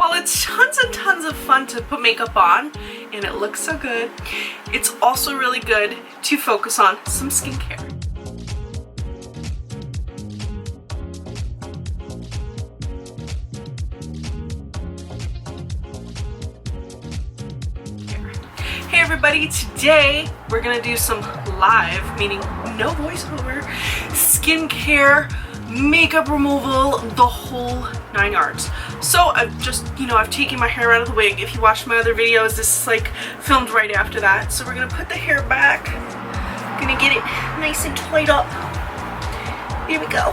While it's tons and tons of fun to put makeup on, and it looks so good, it's also really good to focus on some skincare. Hey everybody, today we're gonna do some live, meaning no voiceover, skincare, makeup removal, the whole 9 yards. So I've just, I've taken my hair out of the wig. If you watched my other videos, this is like filmed right after that. So we're gonna put the hair back, gonna get it nice and tied up. Here we go.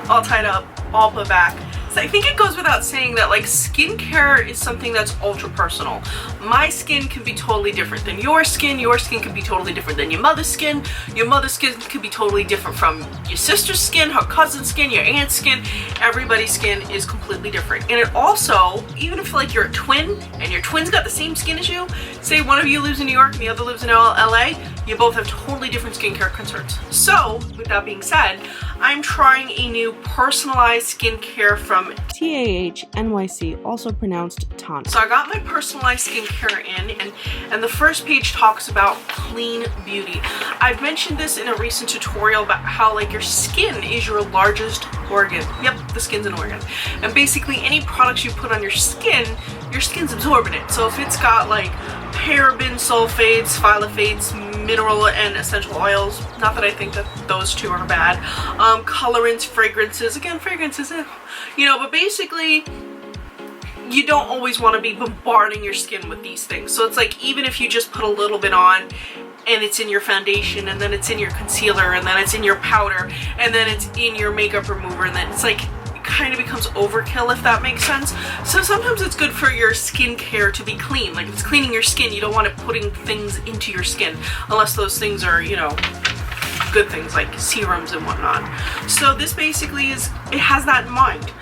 All tied up, all put back. So I think it goes without saying that like skincare is something that's ultra personal. My skin can be totally different than your skin can be totally different than your mother's skin could be totally different from your sister's skin, her cousin's skin, your aunt's skin. Everybody's skin is completely different. And it also, even if like you're a twin and your twin's got the same skin as you, say one of you lives in New York and the other lives in LA, you both have totally different skincare concerns. So with that being said, I'm trying a new personalized skincare from TAHNYC, also pronounced Tonic. So I got my personalized skincare in, and the first page talks about clean beauty. I've mentioned this in a recent tutorial about how like your skin is your largest organ. Yep, the skin's an organ. And basically any products you put on your skin's absorbing it. So if it's got like paraben, sulfates, phthalates, mineral and essential oils, not that I think that those two are bad, colorants, fragrances, again fragrances, but basically you don't always want to be bombarding your skin with these things. So it's like even if you just put a little bit on and it's in your foundation and then it's in your concealer and then it's in your powder and then it's in your makeup remover, and then it's like kind of becomes overkill, if that makes sense. So sometimes it's good for your skincare to be clean. Like if it's cleaning your skin, you don't want it putting things into your skin unless those things are, good things like serums and whatnot. So this basically it has that in mind.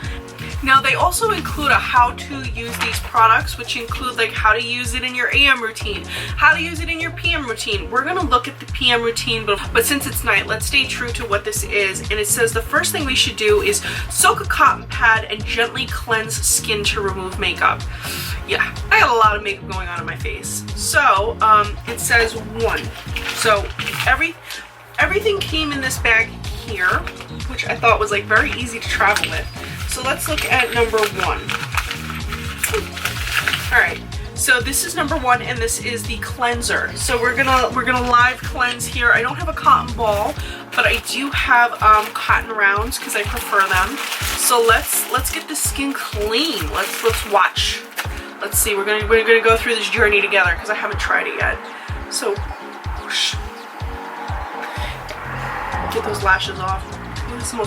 Now they also include a how to use these products, which include like how to use it in your AM routine, how to use it in your PM routine. We're gonna look at the PM routine, but since it's night, let's stay true to what this is. And it says the first thing we should do is soak a cotton pad and gently cleanse skin to remove makeup. Yeah, I got a lot of makeup going on in my face. So it says 1. So everything came in this bag here, which I thought was like very easy to travel with. So let's look at number 1. All right, so this is number 1, and this is the cleanser. So we're gonna live cleanse here. I don't have a cotton ball, but I do have cotton rounds because I prefer them. So let's get the skin clean. Let's watch. Let's see. We're gonna go through this journey together because I haven't tried it yet. So whoosh. Get those lashes off. It's the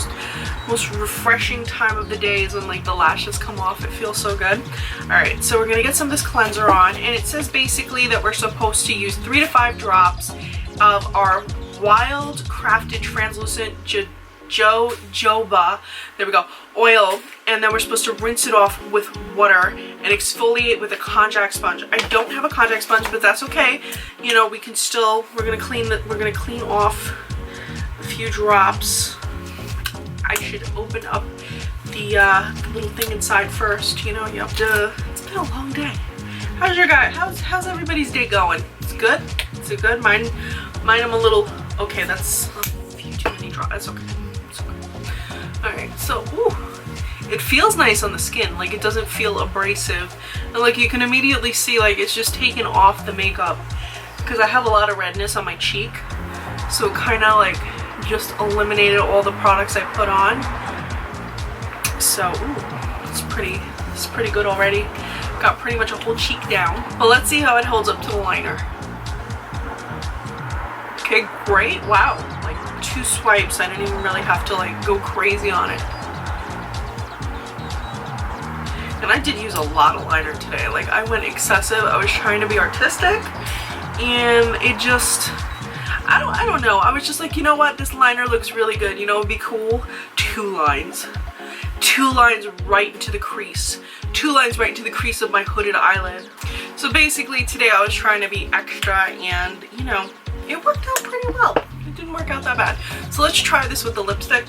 most refreshing time of the day is when like the lashes come off. It feels so good. Alright, so we're gonna get some of this cleanser on, and it says basically that we're supposed to use 3 to 5 drops of our wild crafted translucent jojoba, there we go, oil, and then we're supposed to rinse it off with water and exfoliate with a contact sponge. I don't have a contact sponge, but that's okay. We can still, we're gonna clean off a few drops. I should open up the little thing inside first. You have to. It's been a long day. How's your guy? How's everybody's day going? It's good. Is it good? Mine. I'm a little. Okay, that's a few too many drops. That's okay. It's okay. All right. So, it feels nice on the skin. Like it doesn't feel abrasive, and like you can immediately see like it's just taken off the makeup because I have a lot of redness on my cheek. So kind of like just eliminated all the products I put on. So it's pretty good already. Got pretty much a whole cheek down. But let's see how it holds up to the liner. Okay, great. Wow, like 2 swipes. I didn't even really have to like go crazy on it. And I did use a lot of liner today. Like I went excessive. I was trying to be artistic, and it just, I don't know. I was just like, you know what? This liner looks really good. It'd be cool. 2 lines. 2 lines right into the crease. 2 lines right into the crease of my hooded eyelid. So basically today I was trying to be extra, and it worked out pretty well. It didn't work out that bad. So let's try this with the lipstick.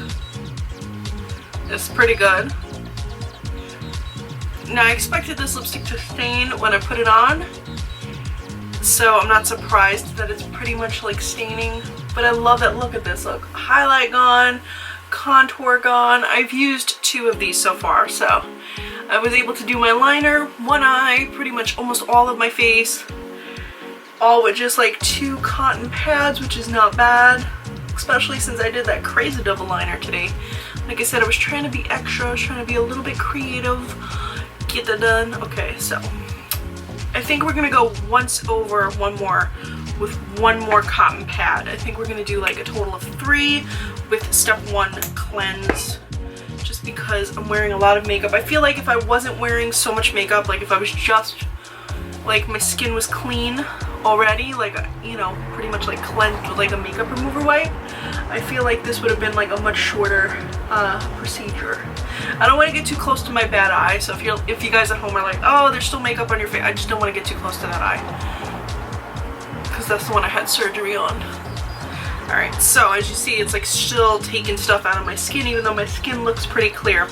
It's pretty good. Now I expected this lipstick to stain when I put it on, so I'm not surprised that it's pretty much like staining, but I love that look at this. Look, highlight gone, contour gone. I've used 2 of these so far, so I was able to do my liner, one eye, pretty much almost all of my face, all with just like 2 cotton pads, which is not bad, especially since I did that crazy double liner today. Like I said, I was trying to be extra, I was trying to be a little bit creative, get that done. Okay, so I think we're gonna go once over one more with 1 more cotton pad. I think we're gonna do like a total of 3 with step 1 cleanse, just because I'm wearing a lot of makeup. I feel like if I wasn't wearing so much makeup, like if I was just like my skin was clean already, like, you know, pretty much like cleansed with like a makeup remover wipe, I feel like this would have been like a much shorter procedure. I don't want to get too close to my bad eye, so if you guys at home are like, oh, there's still makeup on your face, I just don't want to get too close to that eye, because that's the one I had surgery on. Alright, so as you see, it's like still taking stuff out of my skin, even though my skin looks pretty clear.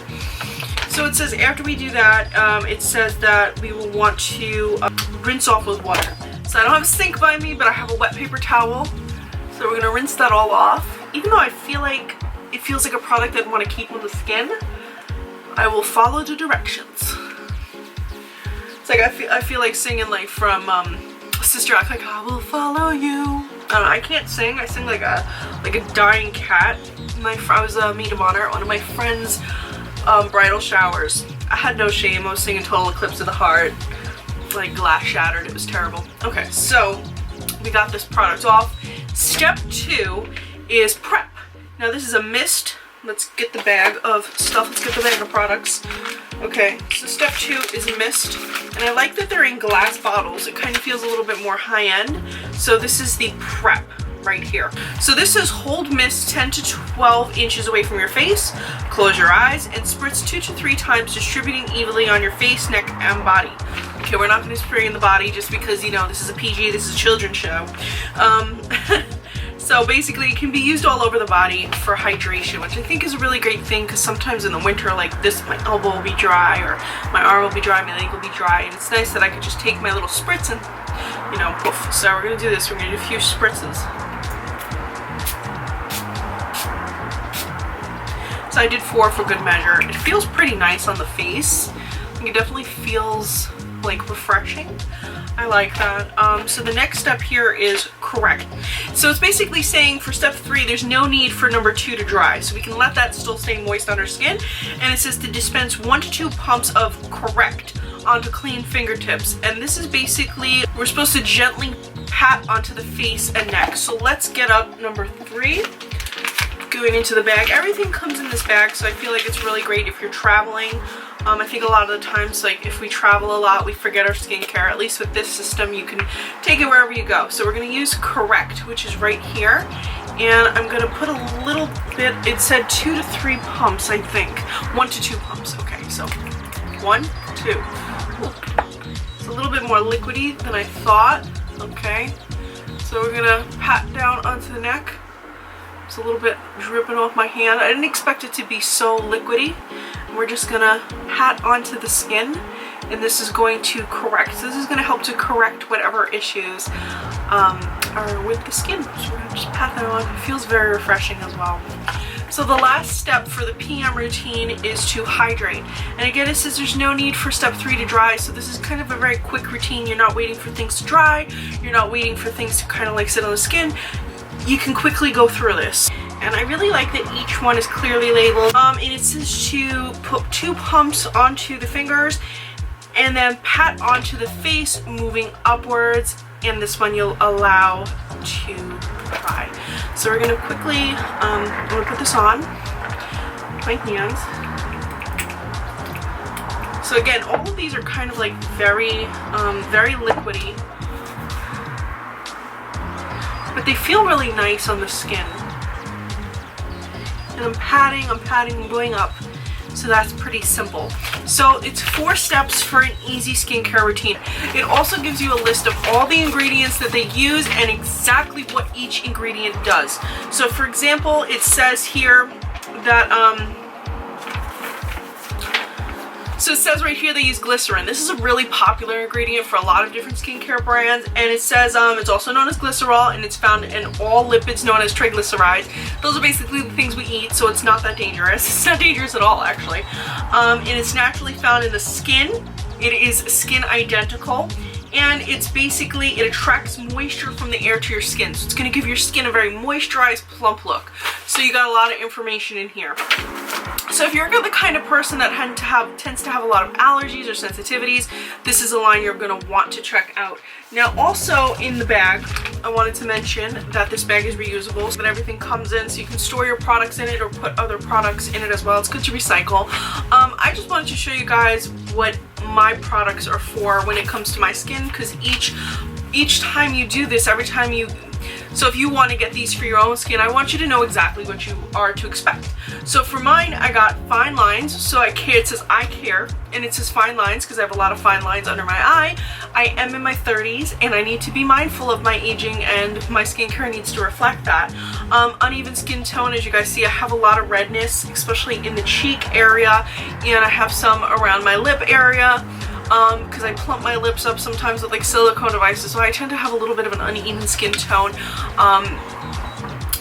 So it says after we do that, it says that we will want to rinse off with water. So I don't have a sink by me, but I have a wet paper towel. So we're gonna rinse that all off. Even though I feel like it feels like a product I'd want to keep on the skin, I will follow the directions. It's like I feel like singing like from Sister Act, like I will follow you. I don't know, I can't sing. I sing like a dying cat. I was a maid of honor at one of my friends' bridal showers. I had no shame. I was singing Total Eclipse of the Heart, like glass shattered. It was terrible. Okay, so we got this product off. Step 2 is prep. Now this is a mist. Let's get the bag of stuff. Let's get the bag of products. Okay, so step 2 is a mist, and I like that they're in glass bottles. It kind of feels a little bit more high-end. So this is the prep right here. So this says hold mist 10 to 12 inches away from your face, close your eyes, and spritz 2 to 3 times, distributing evenly on your face, neck, and body. Okay, we're not going to spray in the body just because, you know, this is a PG, this is a children's show. So basically it can be used all over the body for hydration, which I think is a really great thing, because sometimes in the winter like this, my elbow will be dry, or my arm will be dry, my leg will be dry, and it's nice that I could just take my little spritz and, you know, poof. So we're going to do this. We're going to do a few spritzes. So I did 4 for good measure. It feels pretty nice on the face. It definitely feels like refreshing. I like that. So the next step here is correct. So it's basically saying for step 3, there's no need for number 2 to dry. So we can let that still stay moist on our skin. And it says to dispense 1 to 2 pumps of correct onto clean fingertips. And this is basically, we're supposed to gently pat onto the face and neck. So let's get up number 3. Going into the bag. Everything comes in this bag, so I feel like it's really great if you're traveling. I think a lot of the times, like if we travel a lot, we forget our skincare. At least with this system, you can take it wherever you go. So we're going to use Correct, which is right here. And I'm going to put a little bit, it said 2 to 3 pumps, I think. 1 to 2 pumps. Okay, so 1, 2. Ooh. It's a little bit more liquidy than I thought. Okay, so we're going to pat down onto the neck. It's a little bit dripping off my hand. I didn't expect it to be so liquidy. We're just gonna pat onto the skin, and this is going to correct. So this is gonna help to correct whatever issues are with the skin. So we're gonna just pat that on. It feels very refreshing as well. So the last step for the PM routine is to hydrate. And again, it says there's no need for step 3 to dry. So this is kind of a very quick routine. You're not waiting for things to dry. You're not waiting for things to kind of like sit on the skin. You can quickly go through this. And I really like that each one is clearly labeled. And it says to put 2 pumps onto the fingers and then pat onto the face, moving upwards. And this one you'll allow to dry. So we're gonna quickly, I'm gonna put this on my hands. So again, all of these are kind of like very, very liquidy. But they feel really nice on the skin. And I'm patting, going up. So that's pretty simple. So it's 4 steps for an easy skincare routine. It also gives you a list of all the ingredients that they use and exactly what each ingredient does. So for example, it says here that So it says right here they use glycerin. This is a really popular ingredient for a lot of different skincare brands, and it says it's also known as glycerol, and it's found in all lipids known as triglycerides. Those are basically the things we eat, so it's not that dangerous. It's not dangerous at all, actually. And it's naturally found in the skin. It is skin identical, and it's basically, it attracts moisture from the air to your skin. So it's going to give your skin a very moisturized, plump look. So you got a lot of information in here. So if you're the kind of person that tends to have a lot of allergies or sensitivities, this is a line you're going to want to check out. Now also in the bag, I wanted to mention that this bag is reusable, so that everything comes in, so you can store your products in it or put other products in it as well. It's good to recycle. I just wanted to show you guys what my products are for when it comes to my skin, because each time you do this, every time you, so if you want to get these for your own skin, I want you to know exactly what you are to expect. So for mine, I got fine lines, so it says I care, and it says fine lines because I have a lot of fine lines under my eye. I am in my 30s, and I need to be mindful of my aging, and my skincare needs to reflect that. Uneven skin tone, as you guys see, I have a lot of redness, especially in the cheek area, and I have some around my lip area. Because I plump my lips up sometimes with like silicone devices, so I tend to have a little bit of an uneven skin tone.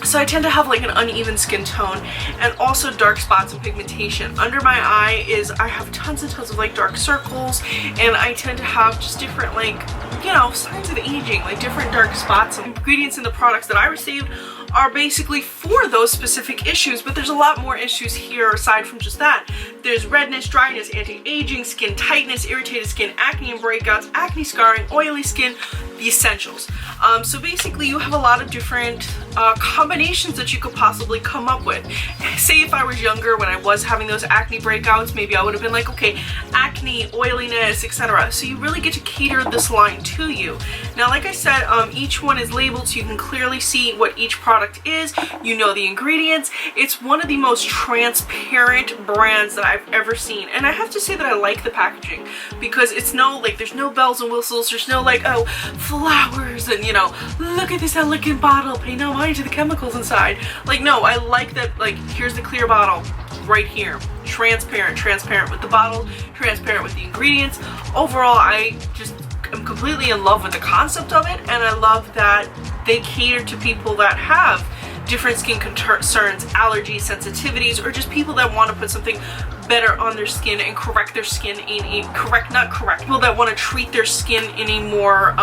So I tend to have like an uneven skin tone, and also dark spots and pigmentation. Under my eye I have tons and tons of like dark circles, and I tend to have just different, like, you know, signs of aging, like different dark spots. And ingredients in the products that I received are basically for those specific issues, but there's a lot more issues here aside from just that. There's redness, dryness, anti-aging, skin tightness, irritated skin, acne and breakouts, acne scarring, oily skin, the essentials. So basically you have a lot of different combinations that you could possibly come up with. Say if I was younger when I was having those acne breakouts, maybe I would have been like, okay, acne, oiliness, etc. So you really get to cater this line to you. Now, like I said, each one is labeled so you can clearly see what each product is. You know the ingredients. It's one of the most transparent brands that I've ever seen, and I have to say that I like the packaging, because it's no, like, there's no bells and whistles, there's no like, oh, flowers and, you know, look at this elegant bottle, pay no mind to the chemicals inside. Like, no, I like that, like, here's the clear bottle right here, transparent with the bottle, transparent with the ingredients. Overall, I just am completely in love with the concept of it, and I love that they cater to people that have different skin concerns, allergies, sensitivities, or just people that want to put something better on their skin and correct their skin in a people that want to treat their skin in a more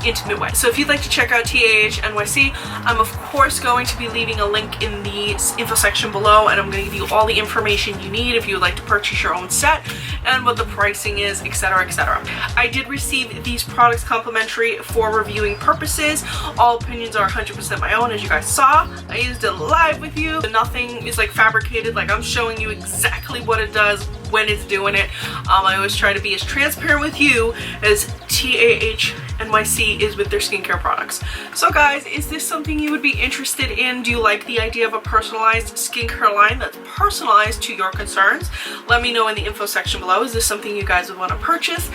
intimate way. So if you'd like to check out TAHNYC, I'm of course going to be leaving a link in the info section below, and I'm going to give you all the information you need if you would like to purchase your own set, and what the pricing is, etc, etc. I did receive these products complimentary for reviewing purposes. All opinions are 100% my own, as you guys saw. I used it live with you. Nothing is like fabricated, like I'm showing you exactly what it does when it's doing it. I always try to be as transparent with you as TAHNYC is with their skincare products. So guys, is this something you would be interested in? Do you like the idea of a personalized skincare line that's personalized to your concerns? Let me know in the info section below. Is this something you guys would want to purchase?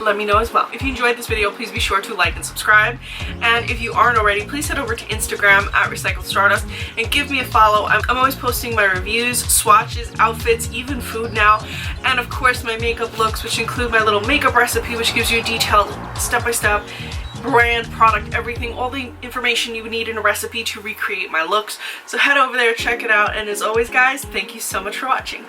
Let me know as well. If you enjoyed this video, please be sure to like and subscribe. And if you aren't already, please head over to Instagram at Recycled Stardust and give me a follow. I'm always posting my reviews, swatches, outfits, even food now. And of course my makeup looks, which include my little makeup recipe, which gives you a detailed step-by-step brand, product, everything, all the information you would need in a recipe to recreate my looks. So head over there, check it out, and as always guys, thank you so much for watching.